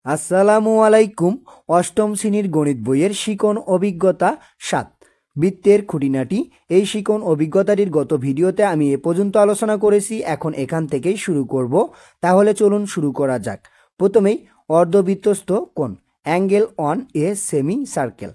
আসসালামু আলাইকুম। অষ্টম শ্রেণীর গণিত বইয়ের শিকন অভিজ্ঞতা ৭ বৃত্তের খুঁটিনাটি। এই শিকন অভিজ্ঞতাটির গত ভিডিওতে আমি এ পর্যন্ত আলোচনা করেছি, এখন এখান থেকেই শুরু করব। তাহলে চলুন শুরু করা যাক। প্রথমেই অর্ধবৃত্তস্থ কোণ, angle on a semi circle.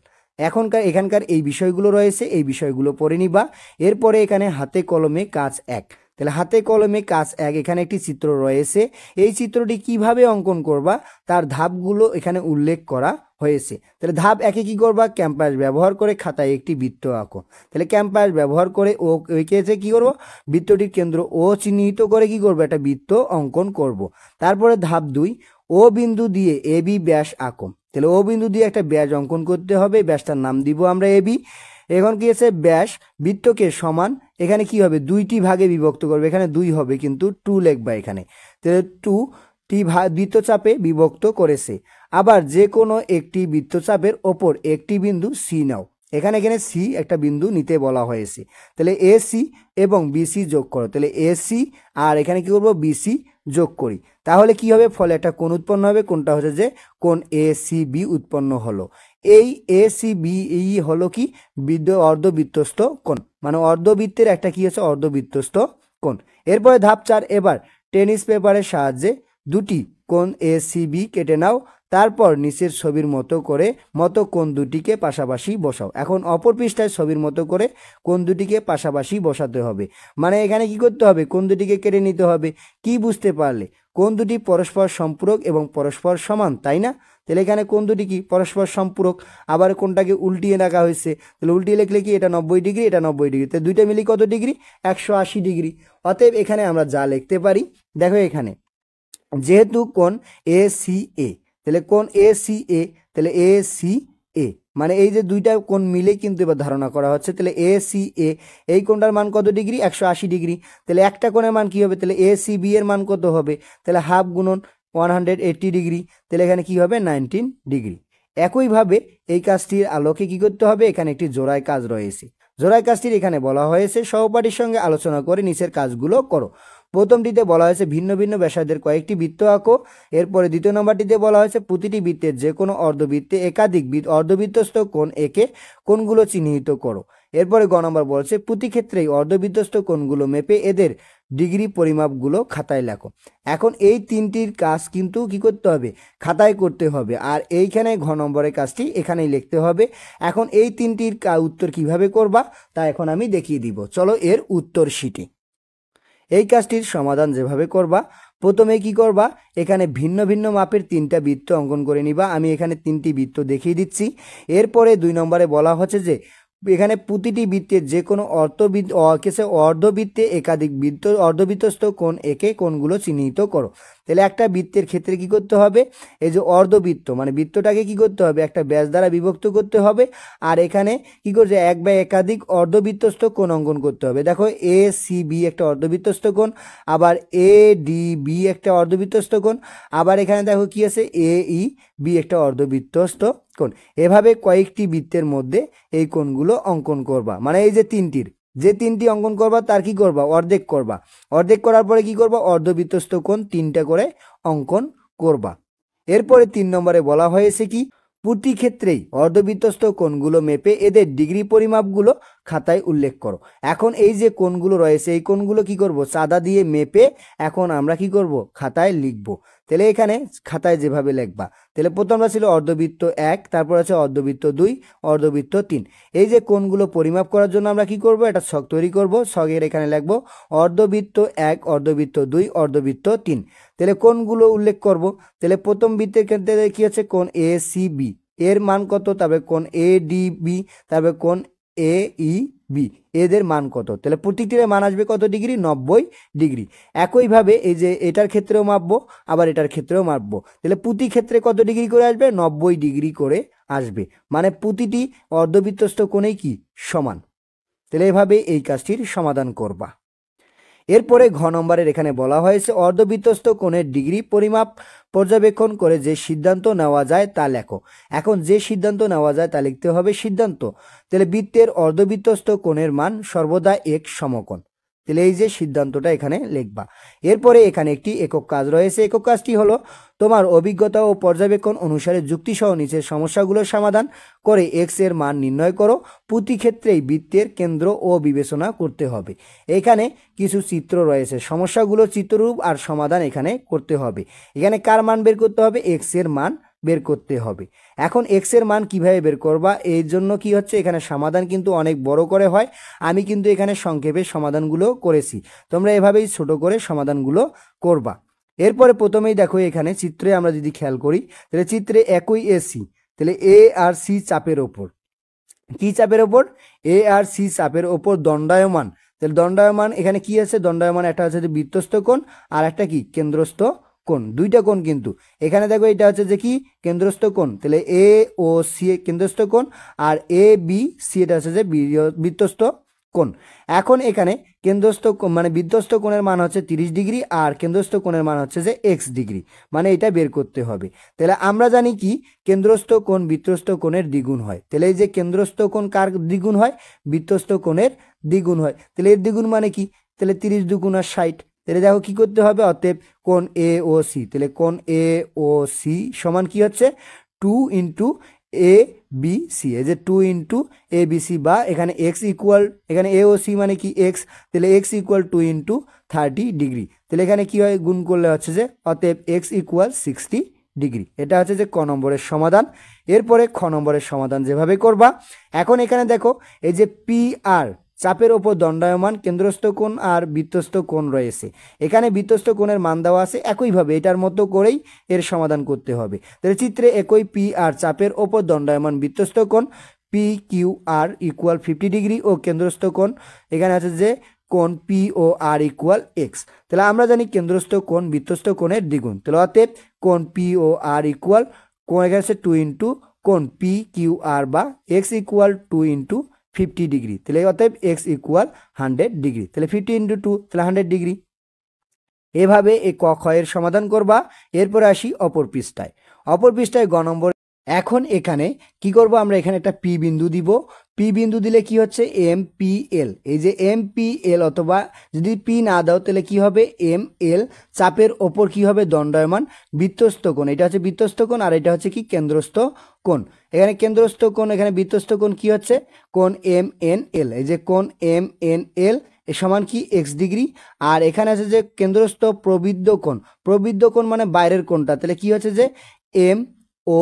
এখানকার এই বিষয়গুলো রয়েছে, এই বিষয়গুলো পড়ে নিবা। এরপরে এখানে হাতে কলমে কাজ ১। তাহলে হাতে কলমে কাজ ১, এখানে একটি চিত্র রয়েছে। এই চিত্রটি কিভাবে অঙ্কন করবা তার ধাপগুলো এখানে উল্লেখ করা হয়েছে। তাহলে ধাপ ১-এ কি করবা, ক্যাম্পাস ব্যবহার করে খাতায় একটি বৃত্ত আঁকো। তাহলে ক্যাম্পাস ব্যবহার করে ও এঁকেছে কি করবো, বৃত্তটির কেন্দ্র ও চিহ্নিত করে কি করবো, একটা বৃত্ত অঙ্কন করব। তারপরে ধাপ ২, ও বিন্দু দিয়ে এ বি ব্যাস আঁকো। তাহলে ও বিন্দু দিয়ে একটা ব্যাস অঙ্কন করতে হবে, ব্যাসটার নাম দিব আমরা এ বি। এখন কি আছে, ব্যাস বৃত্তকে সমান, এখানে কি হবে, দুইটি ভাগে বিভক্ত করবে, এখানে ২ হবে কিন্তু 2 লিখবা এখানে। তাহলে 2টি বৃত্তচাপে বিভক্ত করেছে। আবার যে কোনো একটি বৃত্তচাপের ওপর একটি বিন্দু সি নাও। এখানে সি একটা বিন্দু নিতে বলা হয়েছে। তাহলে এ সি এবং বিসি যোগ করো। তাহলে এ সি আর এখানে কি করবো, বিসি যোগ করি। তাহলে কি হবে, ফলে একটা কোণ উৎপন্ন হবে। কোণটা হচ্ছে যে কোণ এ সি বি উৎপন্ন হলো। এই এ সি বি হলো কি, অর্ধবৃত্তস্থ কোণ, মানে অর্ধবৃত্তের একটা কি আছে, অর্ধবৃত্তস্থ কোণ। এরপরে ধাপ ৪, এবার টেনিস পেপারের সাহায্যে দুটি কোণ এ সি বি কেটে নাও। তারপর নিচের ছবির মতো কোণ দুটিকে পাশাপাশি বসাও। এখন অপর পৃষ্ঠায় ছবির মতো করে কোণ দুটিকে পাশাপাশি বসাতে হবে। মানে এখানে কি করতে হবে, কোণ দুটিকে কেটে নিতে হবে। কি বুঝতে পারলে, কোণ দুটি পরস্পর সম্পূরক এবং পরস্পর সমান, তাই না? তাহলে এখানে কোণ দুটি কি পরস্পর সম্পূরক। আবার কোণটাকে উল্টিয়ে রাখা হয়েছে, তাহলে উল্টিয়ে লিখলে কি, এটা ৯০ ডিগ্রি, এটা ৯০ ডিগ্রি, তাহলে দুইটা মিলি কত ডিগ্রি, ১৮০ ডিগ্রি। অতএব এখানে আমরা যা লিখতে পারি, দেখো এখানে যেহেতু কোণ এ সি এ, তাহলে কোণ এ সি এ, তাহলে এ সি এ মানে এই যে দুইটা কোণ মিলে কিন্তু এবার ধারণা করা হচ্ছে। তাহলে এ সি এ, এই কোণটার মান কত ডিগ্রি, ১৮০ ডিগ্রি। তাহলে একটা কোণের মান কি হবে, তাহলে এ সি বি এর মান কত হবে, তাহলে হাফ গুণন 180 ডিগ্রি, তাহলে এখানে কি হবে, 19 ডিগ্রি। একইভাবে এই কাজটির আলোকে কি করতে হবে, এখানে একটি জোড়ায় কাজ রয়েছে। জোড়ায় কাজটির এখানে বলা হয়েছে সহপাঠীর সঙ্গে আলোচনা করে নিচের কাজগুলো করো। প্রথমটিতে বলা হয়েছে ভিন্ন ভিন্ন ব্যাসার্ধের কয়েকটি বৃত্ত আঁকো। এরপরে দ্বিতীয় নম্বরটিতে বলা হয়েছে প্রতিটি বৃত্তের যে কোনো অর্ধবৃত্তে একাধিক অর্ধবৃত্তস্থ কোণ এঁকে কোণগুলো চিহ্নিত করো। এরপরে গ নম্বর বলছে প্রতি ক্ষেত্রেই অর্ধবৃত্তস্থ কোণগুলো মেপে এদের ডিগ্রি পরিমাপগুলো খাতায় লেখো। এখন এই তিনটির কাজ কিন্তু কি করতে হবে, খাতায় করতে হবে। আর এইখানে ঘ নম্বরের কাজটি এখানেই লিখতে হবে। এখন এই তিনটির উত্তর কিভাবে করবা তা এখন আমি দেখিয়ে দিব। চলো এর উত্তর শিটে এই কাজটির সমাধান যেভাবে করবা, প্রথমে কি করবা, এখানে ভিন্ন ভিন্ন মাপের 3টা বৃত্ত অঙ্কন করে নিবা। আমি এখানে 3টি বৃত্ত দেখিয়ে দিচ্ছি। এরপরে 2 নম্বরে বলা হচ্ছে যে এখানে প্রতিটি বৃত্তের যে কোনো অর্ধবৃত্তে একাধিক অর্ধবৃত্তস্থ কোণ এঁকে কোণগুলো চিহ্নিত করো। তাহলে একটা বৃত্তের ক্ষেত্রে কি করতে হবে, এই যে অর্ধবৃত্ত মানে বৃত্তটাকে কি করতে হবে, একটা ব্যাস দ্বারা বিভক্ত করতে হবে। আর এখানে কি করছে, এক বা একাধিক অর্ধবৃত্তস্থ কোণ অঙ্কন করতে হবে। দেখো এ সি বি একটা অর্ধবৃত্তস্থ কোণ, আবার এ ডি বি একটা অর্ধবৃত্তস্থ কোণ, আবার এখানে দেখো কি আছে, এ ই বি একটা অর্ধবৃত্তস্থ কোণ। এভাবে কয়েকটি বৃত্তের মধ্যে এই কোণগুলো অঙ্কন করবা। মানে এই যে তিনটি অঙ্কন করবা তার কি করবা, অর্ধেক করবা। অর্ধেক করার পরে কি করবা, অর্ধবৃত্তস্থ কোণ 3টা করে অঙ্কন করবা। এরপরে 3 নম্বরে বলা হয়েছে কি, প্রতি ক্ষেত্রেই অর্ধবৃত্তস্থ কোণগুলো মেপে এদের ডিগ্রি পরিমাপগুলো খাতায় উল্লেখ করো। এখন এই যে কোণগুলো রয়েছে, এই কোণগুলো কি করব, চাঁদা দিয়ে মেপে এখন আমরা কি করব, খাতায় লিখব। তাহলে এখানে খাতায় যেভাবে লিখবা, তাহলে প্রথমটা ছিল অর্ধবৃত্ত 1, তারপর আছে অর্ধবৃত্ত 2, অর্ধবৃত্ত 3। এই যে কোণগুলো পরিমাপ করার জন্য আমরা কি করব, একটা ছক তৈরি করব। ছকের এখানে লিখব অর্ধবৃত্ত 1, অর্ধবৃত্ত 2, অর্ধবৃত্ত 3। তাহলে কোণগুলো উল্লেখ করব। তাহলে প্রথম বৃত্তের ক্ষেত্রে কি আছে, কোণ এ সি বি এর মান কত, তারপরে কোণ এ ডি বি, তারপরে কোণ এ ই বি এদের মান কত। তাহলে প্রত্যেকটির মান আসবে কত ডিগ্রি, 90 ডিগ্রি। একইভাবে এই যে এটার ক্ষেত্রেও মাপবো, আবার এটার ক্ষেত্রেও মাপবো। তাহলে প্রতি ক্ষেত্রে কত ডিগ্রি করে আসবে, 90 ডিগ্রি করে আসবে। মানে প্রতিটি অর্ধবৃত্তস্থ কোণেই কি সমান। তাহলে এভাবে এই কাজটির সমাধান করবা। এরপরে ঘ নম্বরের এখানে বলা হয়েছে অর্ধবৃত্তস্থ কোণের ডিগ্রি পরিমাপ পর্যবেক্ষণ করে যে সিদ্ধান্ত নেওয়া যায় তা লেখো। এখন যে সিদ্ধান্ত নেওয়া যায় তা লিখতে হবে সিদ্ধান্ত। তাহলে বৃত্তের অর্ধবৃত্তস্থ কোণের মান সর্বদা এক সমকোণ। তাহলে এই যে সিদ্ধান্তটা এখানে লিখবা। এরপরে এখানে একটি একক কাজ রয়েছে। একক কাজটি হলো তোমার অভিজ্ঞতা ও পর্যবেক্ষণ অনুসারে যুক্তিসহ নিচের সমস্যাগুলোর সমাধান করে এক্স এর মান নির্ণয় করো। প্রতি ক্ষেত্রেই বৃত্তের কেন্দ্র ও বিবেচনা করতে হবে। এখানে কিছু চিত্র রয়েছে, সমস্যাগুলো চিত্ররূপ আর সমাধান এখানে করতে হবে। এখানে কার মান বের করতে হবে? এক্স এর মান বের করতে হবে। এখন এক্স এর মান কিভাবে বের করবা? এর জন্য কি হচ্ছে, এখানে সমাধান কিন্তু অনেক বড় করে হয়, আমি কিন্তু এখানে সংক্ষেপে সমাধানগুলো করেছি, তোমরা এভাবেই ছোট করে সমাধানগুলো করবা। এরপরে প্রথমেই দেখো এখানে চিত্রে আমরা যদি খেয়াল করি, তাহলে চিত্রে একই এসি, তাহলে এ আর সি চাপের ওপর, কি চাপের ওপর? এ আর সি চাপের ওপর দণ্ডায়মান। তাহলে দণ্ডায়মান এখানে কি আছে? দণ্ডায়মান একটা হচ্ছে যে বৃত্তস্থ কোণ আর একটা কি কেন্দ্রস্থ কোণ, দুইটা কোণ কিন্তু এখানে দেখো, এটা হচ্ছে যে কি কেন্দ্রস্থ কোণ, তাহলে এ ও সি কেন্দ্রস্থ কোণ আর এ বি সি এটা হচ্ছে যে বৃত্তস্থ কোণ। এখন এখানে কেন্দ্রস্থ মানে বৃত্তস্থ কোণের মান হচ্ছে 30 ডিগ্রি আর কেন্দ্রস্থ কোণের মান হচ্ছে যে এক্স ডিগ্রি, মানে এটা বের করতে হবে। তাহলে আমরা জানি কি কেন্দ্রস্থ কোণ বৃত্তস্থ কোণের দ্বিগুণ হয়, তাহলে এই যে কেন্দ্রস্থ কোণ কার দ্বিগুণ হয়? বৃত্তস্থ কোণের দ্বিগুণ হয়। তাহলে এর দ্বিগুণ মানে কি? তাহলে 30 দুগুণ আর 60। তাহলে দেখো কি করতে হবে, অতএব কোণ এ ও সি, তাহলে কোণ এ ও সি সমান কি হচ্ছে 2 ইন্টু এ বি সি, এই যে 2 ইন্টু এ বি সি, বা এখানে এক্স ইকুয়াল, এখানে এ ও সি মানে কি এক্স, তাহলে এক্স ইকুয়াল 2 ইন্টু 30 ডিগ্রি। তাহলে এখানে কি হয়, গুণ করলে হচ্ছে যে অতএব এক্স ইকুয়াল 60 ডিগ্রি। এটা হচ্ছে যে ক নম্বরের সমাধান। এরপরে খ নম্বরের সমাধান যেভাবে করবা, এখন এখানে দেখো এই যে পি আর চাপের ওপর দণ্ডায়মান কেন্দ্রস্থ কোণ আর বৃত্তস্থ কোণ রয়েছে, এখানে বৃত্তস্থ কোণের মান দেওয়া আছে, একইভাবে এটার মতো করেই এর সমাধান করতে হবে। তাহলে চিত্রে একই পি আর চাপের ওপর দণ্ডায়মান বৃত্তস্থ কোণ P Q R equal 50 degree ও কেন্দ্রস্থ কোণ এখানে আছে যে কোণ পি ও আর ইকুয়াল এক্স। তাহলে আমরা জানি কেন্দ্রস্থ কোণ বৃত্তস্থ কোণের দ্বিগুণ, তাহলে অতএব কোণ পি ও আর ইকুয়াল কোণ এখানে আছে 2 ইন্টু কোণ পি কিউ আর বা এক্স ইকুয়াল 2 ইন্টু 50 ডিগ্রি, তাহলে অতএব এক্স ইকুয়াল 100 ডিগ্রি, তাহলে 50 ইন্টু 2 তাহলে 100 ডিগ্রি। এভাবে এই ক খ এর সমাধান করবা। এরপরে আসি অপর পৃষ্ঠায়। অপর পৃষ্ঠায় গ নম্বর। এখন এখানে কি করব, আমরা এখানে একটা পি বিন্দু দিব। পি বিন্দু দিলে কি হচ্ছে এম পি এল, এই যে এম পি এল, অথবা যদি পি না দাও তাহলে কি হবে এম এল চাপের ওপর কি হবে দণ্ডায়মান বৃত্তস্থ কোণ, এটা হচ্ছে বৃত্তস্থ কোণ আর এটা হচ্ছে কি কেন্দ্রস্থ কোণ। এখানে কেন্দ্রস্থ কোণ, এখানে বৃত্তস্থ কোণ কি হচ্ছে কোণ এম এন এল, এই যে কোণ এম এন এল সমান কি এক্স ডিগ্রি। আর এখানে আছে যে কেন্দ্রস্থ প্রবৃদ্ধ কোণ, প্রবৃদ্ধ কোণ মানে বাইরের কোণটা, তাহলে কি হচ্ছে যে এম ও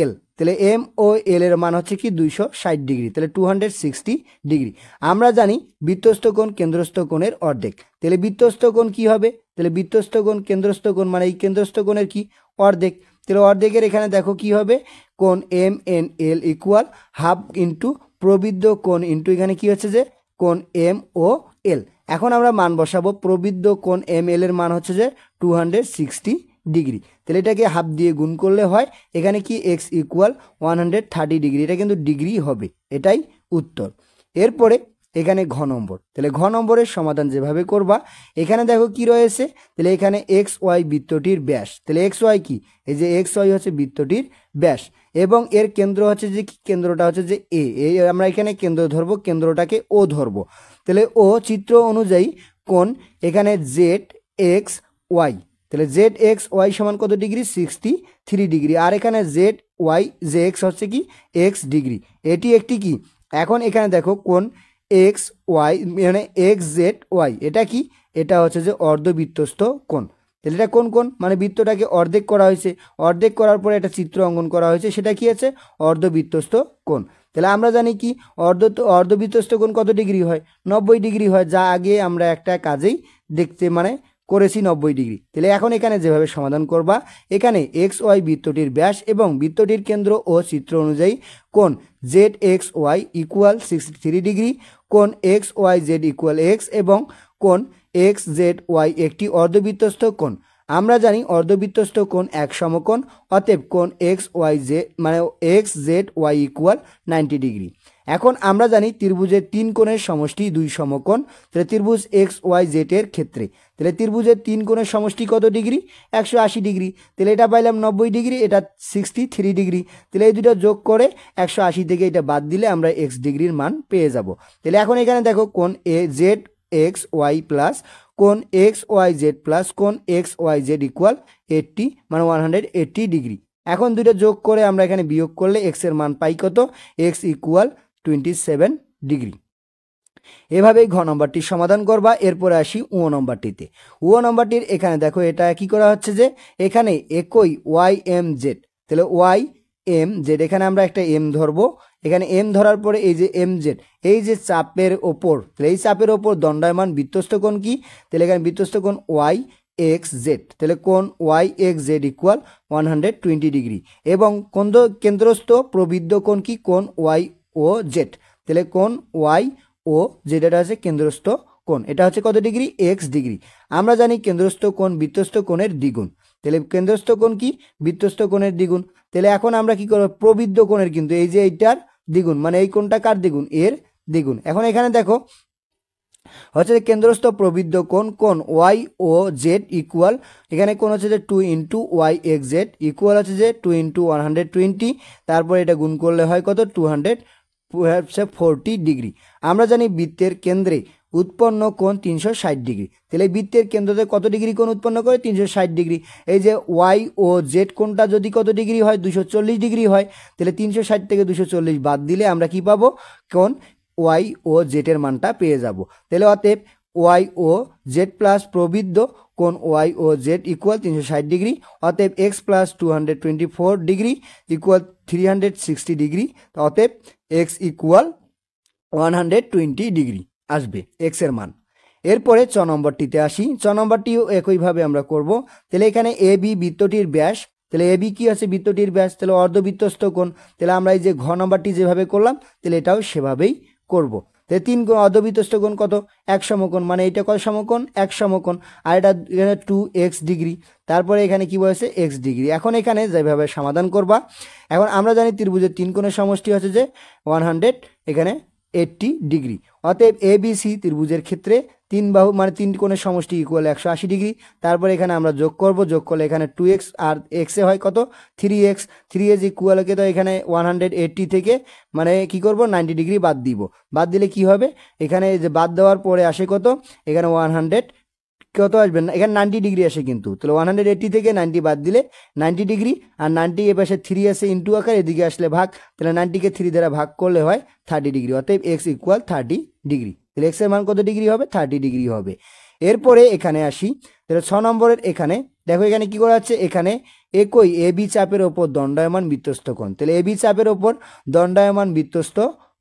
এল, তাহলে এম ও এল এর মান হচ্ছে কি 260 ডিগ্রি, তাহলে 260 ডিগ্রি। আমরা জানি বৃত্তস্থ কোণ কেন্দ্রস্থ কোণের অর্ধেক, তাহলে বৃত্তস্থ কোণ কি হবে, তাহলে বৃত্তস্থ কোণ কেন্দ্রস্থ কোণ মানে এই কেন্দ্রস্থ কোণের কি অর্ধেক, তাহলে অর্ধেকের এখানে দেখো কি হবে কোণ M N L equal half into প্রবৃদ্ধ কোণ ইন্টু এখানে কি হচ্ছে যে কোণ এম ও এল। এখন আমরা মান বসাবো, প্রবৃদ্ধ কোণ এম এল এর মান হচ্ছে যে 260 ডিগ্রি, তাহলে এটাকে হাফ দিয়ে গুণ করলে হয় এখানে কি এক্স ইকুয়াল 130 ডিগ্রি, এটা কিন্তু ডিগ্রি হবে, এটাই উত্তর। এরপরে এখানে ঘ নম্বর, তাহলে ঘ নম্বরের সমাধান যেভাবে করবা, এখানে দেখো কি রয়েছে, তাহলে এখানে এক্স ওয়াই বৃত্তটির ব্যাস, তাহলে এক্স ওয়াই কি, এই যে এক্স ওয়াই হচ্ছে বৃত্তটির ব্যাস এবং এর কেন্দ্র হচ্ছে যে কি, কেন্দ্রটা হচ্ছে যে এ, আমরা এখানে কেন্দ্র ধরবো, কেন্দ্রটাকে ও ধরবো, তাহলে ও চিত্র অনুযায়ী কোণ এখানে জেড এক্স ওয়াই, তাহলে জেড এক্স ওয়াই সমান কত ডিগ্রি 63 ডিগ্রি, আর এখানে জেড ওয়াই জে এক্স হচ্ছে কি এক্স ডিগ্রি, এটি একটি কি। এখন এখানে দেখো কোণ এক্স ওয়াই মানে এক্স জেড ওয়াই, এটা কি, এটা হচ্ছে যে অর্ধবৃত্তস্থ কোণ, তাহলে এটা কোন কোণ মানে বৃত্তটাকে অর্ধেক করা হয়েছে, অর্ধেক করার পরে একটা চিত্র অঙ্কন করা হয়েছে, সেটা কি আছে অর্ধবৃত্তস্থ কোণ। তাহলে আমরা জানি কি অর্ধবৃত্তস্থ কোণ কত ডিগ্রি হয় 90 ডিগ্রি হয়, যা আগে আমরা একটা কাজেই দেখতে মানে করেছি 90 ডিগ্রি। তাহলে এখন এখানে যেভাবে সমাধান করবা, এখানে এক্স ওয়াই বৃত্তটির ব্যাস এবং বৃত্তটির কেন্দ্র ও চিত্র অনুযায়ী কোণ Z X Y equal 63 degree, কোণ X Y Z equal X এবং কোণ এক্স জেড ওয়াই একটি অর্ধবৃত্তস্থ কোণ। আমরা জানি অর্ধবৃত্তস্থ কোণ এক সমকোণ, অতএব কোণ এক্স ওয়াই জেড মানে X Z Y equal 90 degree. এখন আমরা জানি ত্রিভুজের 3 কোণের সমষ্টি 2 সমকোণ, তাহলে ত্রিভুজ এক্স ওয়াই জেড এর ক্ষেত্রে, তাহলে ত্রিভুজের 3 কোণের সমষ্টি কত ডিগ্রি 180 ডিগ্রি, তাহলে এটা পাইলাম 90 ডিগ্রি, এটা 63 ডিগ্রি, তাহলে এই দুটো যোগ করে 180 থেকে এটা বাদ দিলে আমরা এক্স ডিগ্রির মান পেয়ে যাব। তাহলে এখন এখানে দেখো কোণ এ জেড এক্স ওয়াই প্লাস কোণ এক্স ওয়াই জেড প্লাস কোণ এক্স ওয়াই জেড ইকুয়াল 80 মানে 180 ডিগ্রি। এখন দুটো যোগ করে আমরা এখানে বিয়োগ করলে এক্স এর মান পাই কত, এক্স ইকুয়াল 27 ডিগ্রি। এভাবেই ঘ নম্বরটির সমাধান করবা। এরপরে আসি ও নম্বরটিতে। ও নম্বরটির এখানে দেখো এটা কি করা হচ্ছে যে এখানে একই ওয়াই এম জেড, তাহলে ওয়াই এম জেড এখানে আমরা একটা এম ধরবো, এখানে এম ধরার পরে এই যে এম জেড এই যে চাপের ওপর, তাহলে এই চাপের ওপর দণ্ডায়মান বৃত্তস্থ কোণ কি, তাহলে এখানে বৃত্তস্থ কোণ ওয়াই এক্স জেড, তাহলে কোণ Y X Z equal 120 degree এবং কেন্দ্রস্থ প্রবৃদ্ধ কোণ কি, কোণ ওয়াই ও জেড, তাহলে কোণ ওয়াই ও যেটা আছে কেন্দ্রস্থ কোণ, এটা হচ্ছে কত ডিগ্রি, এক্স ডিগ্রি। আমরা জানি কেন্দ্রস্থ কোণ বৃত্তস্থ কোণের দ্বিগুণ, তাহলে কেন্দ্রস্থ কোণ কি, বৃত্তস্থ কোণের দ্বিগুণ। তাহলে এখন আমরা কি করব, প্রবৃদ্ধ কোণের কিন্তু এই যে এইটার দ্বিগুণ, মানে এই কোণটা কার দ্বিগুণ, এর দ্বিগুণ। এখন এখানে দেখো হচ্ছে কেন্দ্রস্থ প্রবৃদ্ধ কোণ কোণ ওয়াই ও জেড ইকুয়াল, এখানে কোণ হচ্ছে যে 2 into Y X Z equal হচ্ছে যে 2 ইন্টু 120, তারপরে এটা গুণ করলে হয় কত, 240 ডিগ্রি। আমরা জানি বৃত্তের কেন্দ্রে উৎপন্ন কোণ 360 ডিগ্রি, তাহলে বৃত্তের কেন্দ্রতে কত ডিগ্রি কোণ উৎপন্ন করে, 360 ডিগ্রি। এই যে ওয়াই ও জেড কোণটা যদি কত ডিগ্রি হয়, 240 ডিগ্রি হয়, তাহলে 360 থেকে 240 বাদ দিলে আমরা কি পাবো, কোণ ওয়াই ও জেড মানটা পেয়ে যাব। তাহলে অতএব ওয়াই ও জেড প্লাস প্রবৃদ্ধ কোণ ওয়াই ও জেড ইকুয়াল 360 ডিগ্রি, অতএব x plus 224 degree equal 360 degree, অতএব এক্স ইকুয়াল 120 ডিগ্রি আসবে এক্স এর মান। এরপরে চ নম্বরটিতে আসি। চ নম্বরটিও একইভাবে আমরা করব। তাহলে এখানে এ বি বৃত্তটির ব্যাস, তাহলে এ বি কি আছে, বৃত্তটির ব্যাস, তাহলে অর্ধবৃত্তস্থ কোণ, তাহলে আমরা এই যে ঘ নম্বরটি যেভাবে করলাম তাহলে এটাও সেভাবেই করব। তাহলে 3 কোণ অর্ধবৃত্তস্থ কোণ কত, 1 সমকোণ, মানে এটা কত সমকোণ, 1 সমকোণ, আর এটা এখানে 2x ডিগ্রি, তারপরে এখানে কি বলেছে x ডিগ্রি। এখন এখানে যেভাবে সমাধান করবা, এখন আমরা জানি ত্রিভুজের 3 কোণের সমষ্টি হচ্ছে যে 100 এখানে 80 ডিগ্রি, অতএব এ বি সি ত্রিভুজের ক্ষেত্রে 3 বাহু মানে 3 কোণের সমষ্টি ইকুয়াল 180 ডিগ্রি। তারপরে এখানে আমরা যোগ করব, যোগ করলে এখানে 2x আর x এ হয় কত, 3x, 3x ইকুয়াল কে তো এখানে 180 থেকে মানে কি করব 90 ডিগ্রি বাদ দিব, বাদ দিলে কি হবে, এখানে যে বাদ দেওয়ার পরে আসে কত, এখানে 100 কত আসবে না, এখানে 90 ডিগ্রি আসে কিন্তু, তাহলে 180 থেকে 90 বাদ দিলে 90 ডিগ্রি, আর 90 এ পাশে 3 আসে ইন্টু আকার, এদিকে আসলে ভাগ, তাহলে 90 কে 3 দ্বারা ভাগ করলে হয় 30 ডিগ্রি, অতএব এক্স ইকুয়াল 30 ডিগ্রি, তাহলে এক্স এর মান কত ডিগ্রি হবে, 30 ডিগ্রি হবে। এরপরে এখানে আসি, তাহলে 6 নম্বরের এখানে দেখো এখানে কি করা হচ্ছে, এখানে একই এ বি চাপের ওপর দণ্ডায়মান বৃত্তস্থ কোণ, তাহলে এ বি চাপের ওপর দণ্ডায়মান বৃত্তস্থ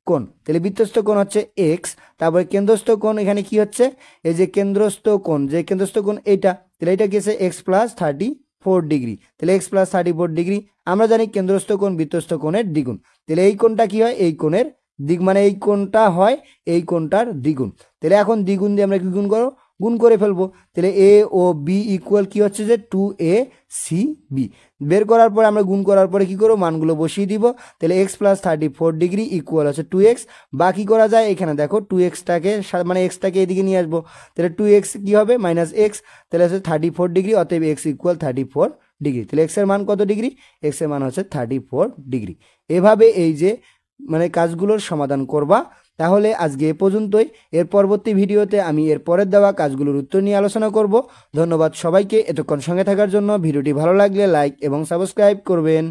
কোণ, তাহলে বৃত্তস্থ কোণ হচ্ছে এক্স, তারপরে কেন্দ্রস্থ কোণ এখানে কি হচ্ছে, এই যে কেন্দ্রস্থ কোণ, যে কেন্দ্রস্থ কোণ এইটা, তাহলে এটা কি আছে এক্স প্লাস 34 ডিগ্রি, তাহলে এক্স প্লাস 34 ডিগ্রি। আমরা জানি কেন্দ্রস্থ কোণ বৃত্তস্থ কোণের দ্বিগুণ, তাহলে এই কোণটা কি হয়, এই কোণের দিক মানে এই কোণটা হয় এই কোণটার দ্বিগুণ, তাহলে এখন দ্বিগুণ দিয়ে আমরা কি গুণ করো, গুণ করে ফেলবো, তাহলে এ ও বি ইকুয়াল কি হচ্ছে যে 2ac বের করার পরে আমরা গুণ করার পরে কি করবো, মানগুলো বসিয়ে দিব, তাহলে এক্স প্লাস 34 ডিগ্রি ইকুয়াল হচ্ছে 2x, বাকি করা যায় এখানে দেখো 2xটাকে মানে এক্সটাকে এদিকে নিয়ে আসবো, তাহলে 2x কি হবে মাইনাস এক্স, তাহলে হচ্ছে 34 ডিগ্রি, অতএব এক্স ইকুয়াল 34 ডিগ্রি, তাহলে এক্স এর মান কত ডিগ্রি, এক্স এর মান হচ্ছে 34 ডিগ্রি। এভাবে এই যে মানে কাজগুলোর সমাধান করবা। তাহলে আজকে এ পর্যন্তই, এর পরবর্তী ভিডিওতে আমি এর পরের দেওয়া কাজগুলোর উত্তর নিয়ে আলোচনা করব। ধন্যবাদ সবাইকে এতক্ষণ সঙ্গে থাকার জন্য। ভিডিওটি ভালো লাগলে লাইক এবং সাবস্ক্রাইব করবেন।